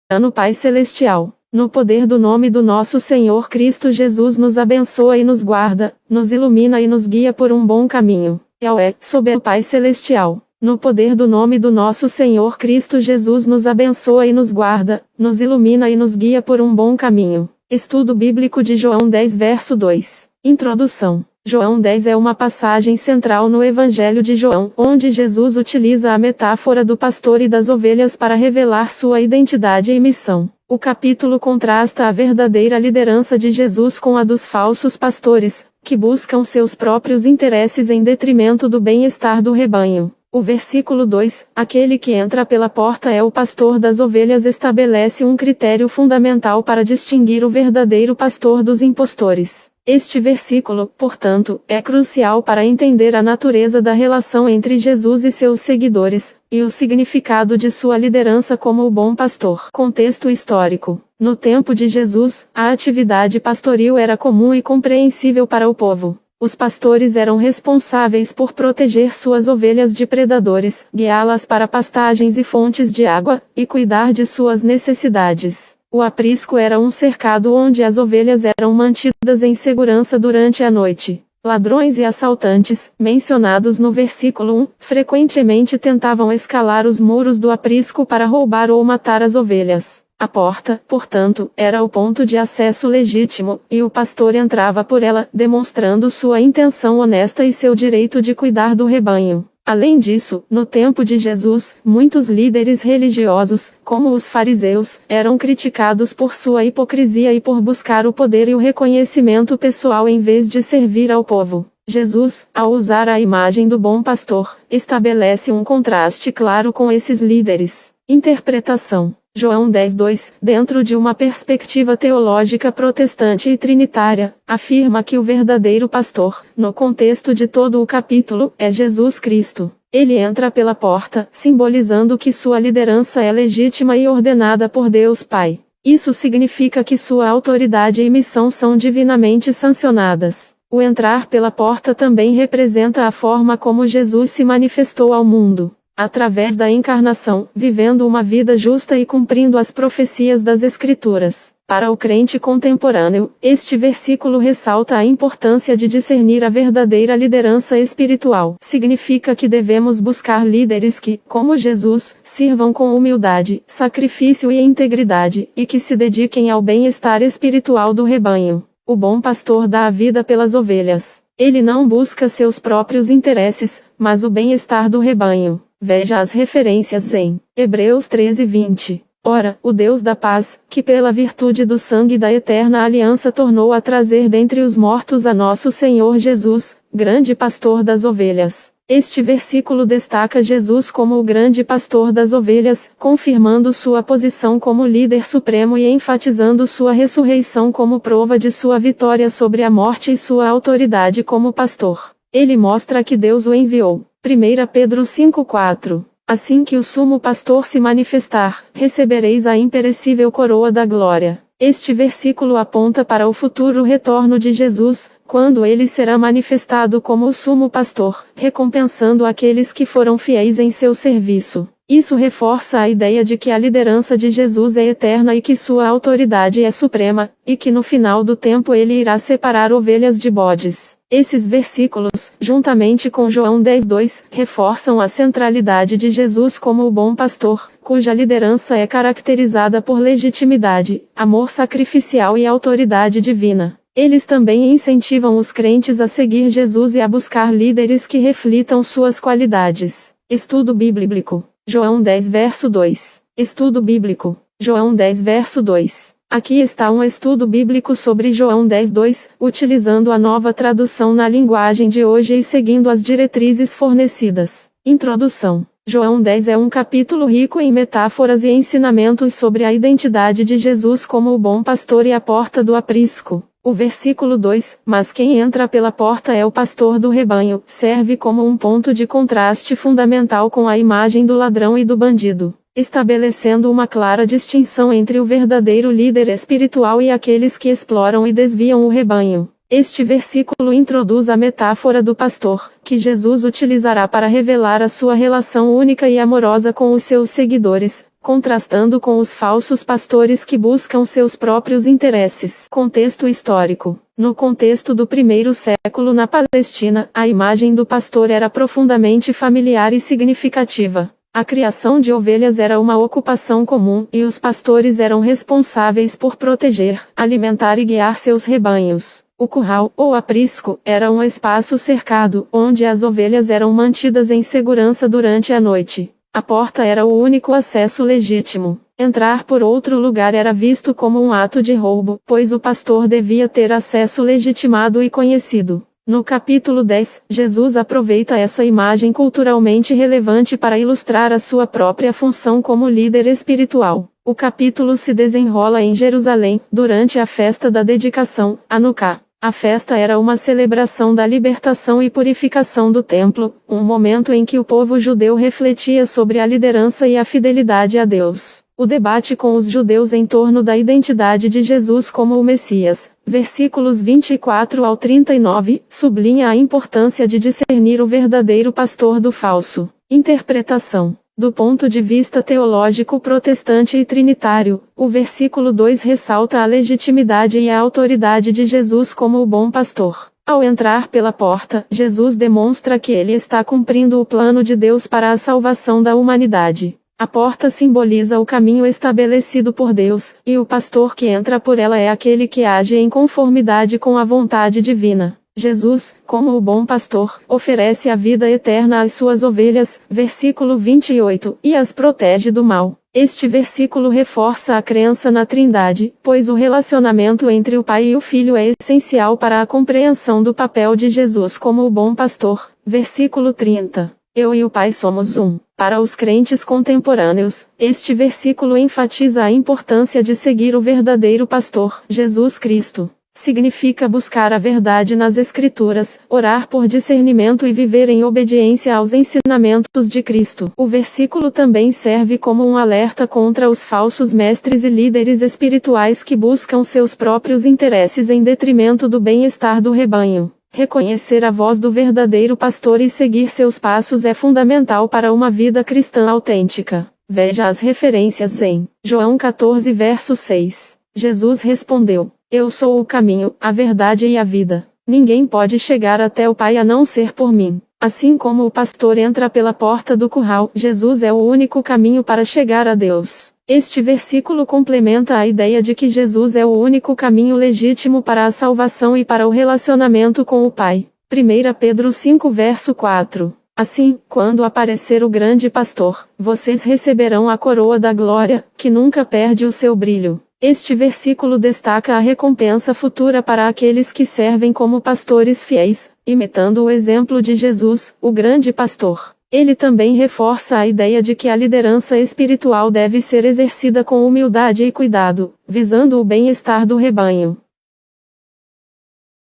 soberano Pai Celestial, no poder do nome do nosso Senhor Cristo Jesus, nos abençoa e nos guarda, nos ilumina e nos guia por um bom caminho. Yahweh, soberano Pai Celestial, no poder do nome do nosso Senhor Cristo Jesus, nos abençoa e nos guarda, nos ilumina e nos guia por um bom caminho. Estudo bíblico de João 10 verso 2. Introdução. João 10 é uma passagem central no Evangelho de João, onde Jesus utiliza a metáfora do pastor e das ovelhas para revelar sua identidade e missão. O capítulo contrasta a verdadeira liderança de Jesus com a dos falsos pastores, que buscam seus próprios interesses em detrimento do bem-estar do rebanho. O versículo 2, aquele que entra pela porta é o pastor das ovelhas, estabelece um critério fundamental para distinguir o verdadeiro pastor dos impostores. Este versículo, portanto, é crucial para entender a natureza da relação entre Jesus e seus seguidores, e o significado de sua liderança como o bom pastor. Contexto histórico. No tempo de Jesus, a atividade pastoril era comum e compreensível para o povo. Os pastores eram responsáveis por proteger suas ovelhas de predadores, guiá-las para pastagens e fontes de água, e cuidar de suas necessidades. O aprisco era um cercado onde as ovelhas eram mantidas em segurança durante a noite. Ladrões e assaltantes, mencionados no versículo 1, frequentemente tentavam escalar os muros do aprisco para roubar ou matar as ovelhas. A porta, portanto, era o ponto de acesso legítimo, e o pastor entrava por ela, demonstrando sua intenção honesta e seu direito de cuidar do rebanho. Além disso, no tempo de Jesus, muitos líderes religiosos, como os fariseus, eram criticados por sua hipocrisia e por buscar o poder e o reconhecimento pessoal em vez de servir ao povo. Jesus, ao usar a imagem do bom pastor, estabelece um contraste claro com esses líderes. Interpretação. João 10:2, dentro de uma perspectiva teológica protestante e trinitária, afirma que o verdadeiro pastor, no contexto de todo o capítulo, é Jesus Cristo. Ele entra pela porta, simbolizando que sua liderança é legítima e ordenada por Deus Pai. Isso significa que sua autoridade e missão são divinamente sancionadas. O entrar pela porta também representa a forma como Jesus se manifestou ao mundo. Através da encarnação, vivendo uma vida justa e cumprindo as profecias das Escrituras. Para o crente contemporâneo, este versículo ressalta a importância de discernir a verdadeira liderança espiritual. Significa que devemos buscar líderes que, como Jesus, sirvam com humildade, sacrifício e integridade, e que se dediquem ao bem-estar espiritual do rebanho. O bom pastor dá a vida pelas ovelhas. Ele não busca seus próprios interesses, mas o bem-estar do rebanho. Veja as referências em Hebreus 13:20. Ora, o Deus da paz, que pela virtude do sangue da eterna aliança tornou a trazer dentre os mortos a nosso Senhor Jesus, grande pastor das ovelhas. Este versículo destaca Jesus como o grande pastor das ovelhas, confirmando sua posição como líder supremo e enfatizando sua ressurreição como prova de sua vitória sobre a morte e sua autoridade como pastor. Ele mostra que Deus o enviou. 1 Pedro 5:4. Assim que o sumo pastor se manifestar, recebereis a imperecível coroa da glória. Este versículo aponta para o futuro retorno de Jesus, quando ele será manifestado como o sumo pastor, recompensando aqueles que foram fiéis em seu serviço. Isso reforça a ideia de que a liderança de Jesus é eterna e que sua autoridade é suprema, e que no final do tempo ele irá separar ovelhas de bodes. Esses versículos, juntamente com João 10:2, reforçam a centralidade de Jesus como o bom pastor, cuja liderança é caracterizada por legitimidade, amor sacrificial e autoridade divina. Eles também incentivam os crentes a seguir Jesus e a buscar líderes que reflitam suas qualidades. Estudo bíblico. João 10 verso 2. Estudo bíblico. João 10 verso 2. Aqui está um estudo bíblico sobre João 10:2, utilizando a nova tradução na linguagem de hoje e seguindo as diretrizes fornecidas. Introdução. João 10 é um capítulo rico em metáforas e ensinamentos sobre a identidade de Jesus como o bom pastor e a porta do aprisco. O versículo 2, mas quem entra pela porta é o pastor do rebanho, serve como um ponto de contraste fundamental com a imagem do ladrão e do bandido, estabelecendo uma clara distinção entre o verdadeiro líder espiritual e aqueles que exploram e desviam o rebanho. Este versículo introduz a metáfora do pastor, que Jesus utilizará para revelar a sua relação única e amorosa com os seus seguidores, contrastando com os falsos pastores que buscam seus próprios interesses. Contexto histórico. No contexto do primeiro século na Palestina, a imagem do pastor era profundamente familiar e significativa. A criação de ovelhas era uma ocupação comum, e os pastores eram responsáveis por proteger, alimentar e guiar seus rebanhos. O curral, ou aprisco, era um espaço cercado, onde as ovelhas eram mantidas em segurança durante a noite. A porta era o único acesso legítimo. Entrar por outro lugar era visto como um ato de roubo, pois o pastor devia ter acesso legitimado e conhecido. No capítulo 10, Jesus aproveita essa imagem culturalmente relevante para ilustrar a sua própria função como líder espiritual. O capítulo se desenrola em Jerusalém, durante a festa da dedicação, Hanukkah. A festa era uma celebração da libertação e purificação do templo, um momento em que o povo judeu refletia sobre a liderança e a fidelidade a Deus. O debate com os judeus em torno da identidade de Jesus como o Messias, versículos 24 ao 39, sublinha a importância de discernir o verdadeiro pastor do falso. Interpretação. Do ponto de vista teológico protestante e trinitário, o versículo 2 ressalta a legitimidade e a autoridade de Jesus como o bom pastor. Ao entrar pela porta, Jesus demonstra que ele está cumprindo o plano de Deus para a salvação da humanidade. A porta simboliza o caminho estabelecido por Deus, e o pastor que entra por ela é aquele que age em conformidade com a vontade divina. Jesus, como o bom pastor, oferece a vida eterna às suas ovelhas, versículo 28, e as protege do mal. Este versículo reforça a crença na Trindade, pois o relacionamento entre o Pai e o Filho é essencial para a compreensão do papel de Jesus como o bom pastor. Versículo 30. Eu e o Pai somos um. Para os crentes contemporâneos, este versículo enfatiza a importância de seguir o verdadeiro pastor, Jesus Cristo. Significa buscar a verdade nas Escrituras, orar por discernimento e viver em obediência aos ensinamentos de Cristo. O versículo também serve como um alerta contra os falsos mestres e líderes espirituais que buscam seus próprios interesses em detrimento do bem-estar do rebanho. Reconhecer a voz do verdadeiro pastor e seguir seus passos é fundamental para uma vida cristã autêntica. Veja as referências em João 14 verso 6. Jesus respondeu: Eu sou o caminho, a verdade e a vida. Ninguém pode chegar até o Pai a não ser por mim. Assim como o pastor entra pela porta do curral, Jesus é o único caminho para chegar a Deus. Este versículo complementa a ideia de que Jesus é o único caminho legítimo para a salvação e para o relacionamento com o Pai. 1 Pedro 5 verso 4. Assim, quando aparecer o grande pastor, vocês receberão a coroa da glória, que nunca perde o seu brilho. Este versículo destaca a recompensa futura para aqueles que servem como pastores fiéis, imitando o exemplo de Jesus, o grande pastor. Ele também reforça a ideia de que a liderança espiritual deve ser exercida com humildade e cuidado, visando o bem-estar do rebanho.